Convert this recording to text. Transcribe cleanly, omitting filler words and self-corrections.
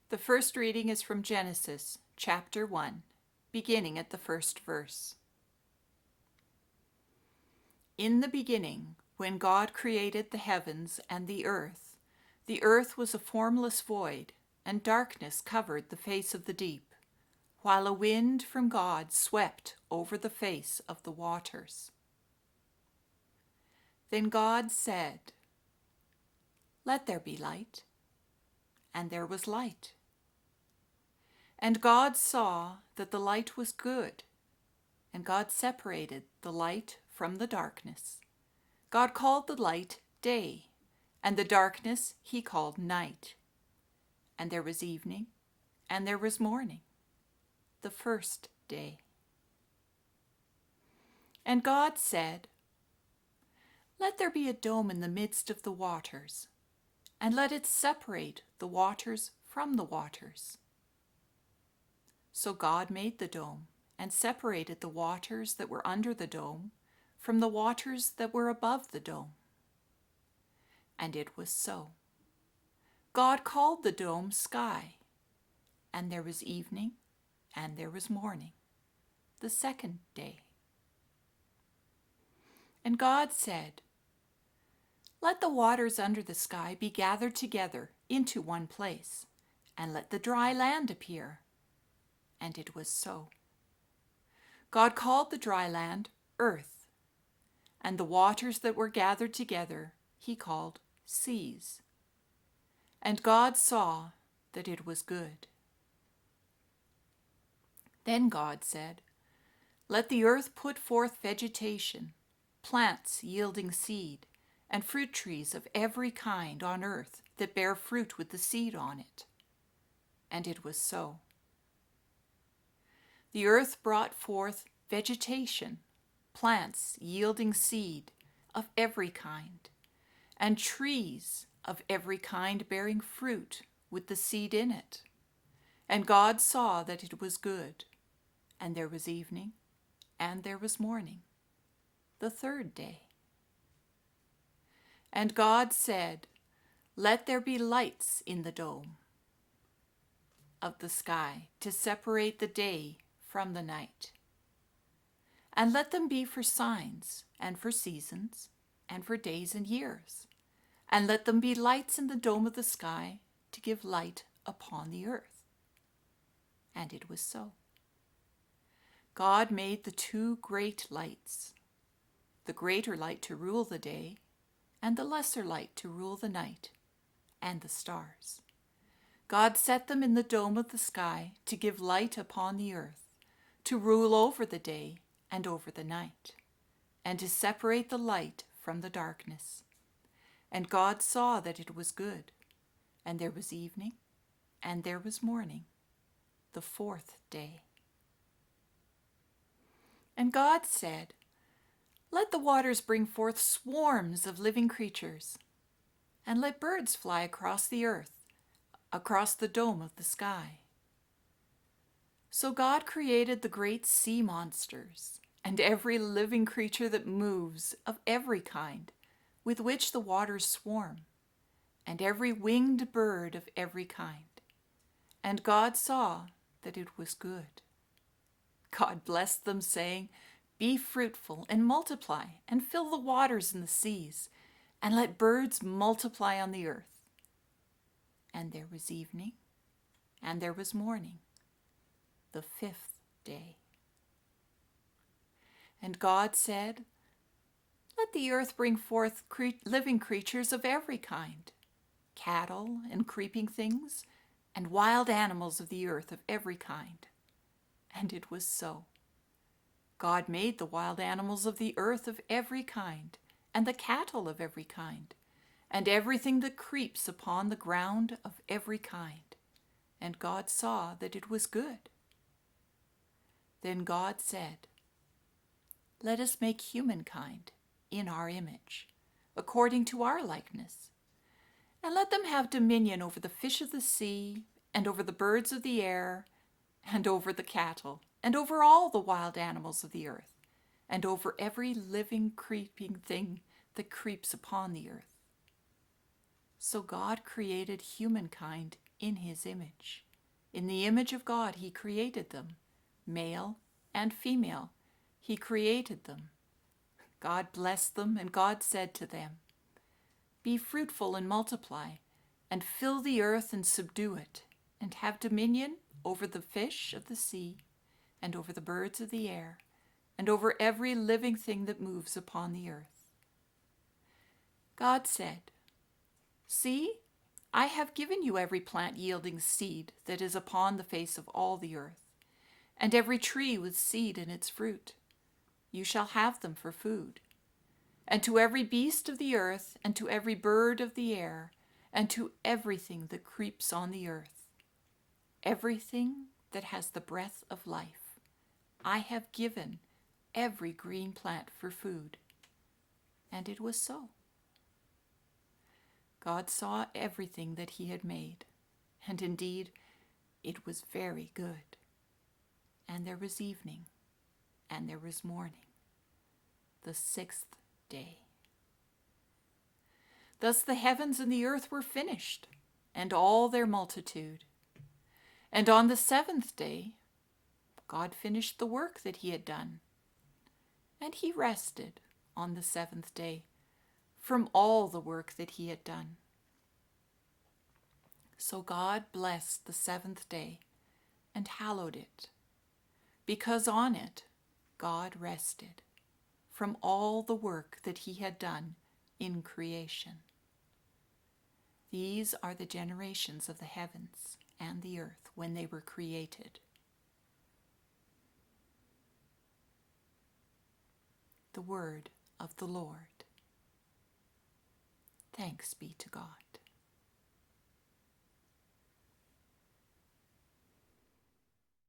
The first reading is from Genesis, chapter 1, beginning at the first verse. In the beginning, when God created the heavens and the earth was a formless void, and darkness covered the face of the deep, while a wind from God swept over the face of the waters. Then God said, "Let there be light." And there was light. And God saw that the light was good, and God separated the light from the darkness. God called the light day, and the darkness he called night. And there was evening, and there was morning, the first day. And God said, "Let there be a dome in the midst of the waters, and let it separate the waters from the waters." So God made the dome, and separated the waters that were under the dome from the waters that were above the dome. And it was so. God called the dome sky, and there was evening, and there was morning, the second day. And God said, "Let the waters under the sky be gathered together into one place, and let the dry land appear." And it was so. God called the dry land earth, and the waters that were gathered together he called seas. And God saw that it was good. Then God said, "Let the earth put forth vegetation, plants yielding seed, and fruit trees of every kind on earth that bear fruit with the seed on it." And it was so. The earth brought forth vegetation, plants yielding seed of every kind, and trees of every kind bearing fruit with the seed in it. And God saw that it was good. And there was evening, and there was morning, the third day. And God said, "Let there be lights in the dome of the sky to separate the day from the night. And let them be for signs, and for seasons, and for days and years. And let them be lights in the dome of the sky to give light upon the earth." And it was so. God made the two great lights, the greater light to rule the day, and the lesser light to rule the night, and the stars. God set them in the dome of the sky to give light upon the earth, to rule over the day and over the night, and to separate the light from the darkness. And God saw that it was good. And there was evening, and there was morning, the fourth day. And God said, "Let the waters bring forth swarms of living creatures, and let birds fly across the earth, across the dome of the sky." So God created the great sea monsters, and every living creature that moves of every kind, with which the waters swarm, and every winged bird of every kind. And God saw that it was good. God blessed them, saying, "Be fruitful and multiply, and fill the waters in the seas, and let birds multiply on the earth." And there was evening, and there was morning, the fifth day. And God said, "Let the earth bring forth living creatures of every kind, cattle and creeping things, and wild animals of the earth of every kind." And it was so. God made the wild animals of the earth of every kind, and the cattle of every kind, and everything that creeps upon the ground of every kind. And God saw that it was good. Then God said, "Let us make humankind in our image, according to our likeness, and let them have dominion over the fish of the sea, and over the birds of the air, and over the cattle, and over all the wild animals of the earth, and over every living creeping thing that creeps upon the earth." So God created humankind in his image. In the image of God he created them. Male and female he created them. God blessed them, and God said to them, "Be fruitful and multiply, and fill the earth and subdue it, and have dominion over the fish of the sea, and over the birds of the air, and over every living thing that moves upon the earth." God said, "See, I have given you every plant yielding seed that is upon the face of all the earth, and every tree with seed in its fruit. You shall have them for food. And to every beast of the earth, and to every bird of the air, and to everything that creeps on the earth, everything that has the breath of life, I have given every green plant for food." And it was so. God saw everything that he had made, and indeed it was very good. And there was evening, and there was morning, the sixth day. Thus the heavens and the earth were finished, and all their multitude. And on the seventh day, God finished the work that he had done, and he rested on the seventh day from all the work that he had done. So God blessed the seventh day and hallowed it, because on it God rested from all the work that he had done in creation. These are the generations of the heavens and the earth when they were created. The word of the Lord. Thanks be to God.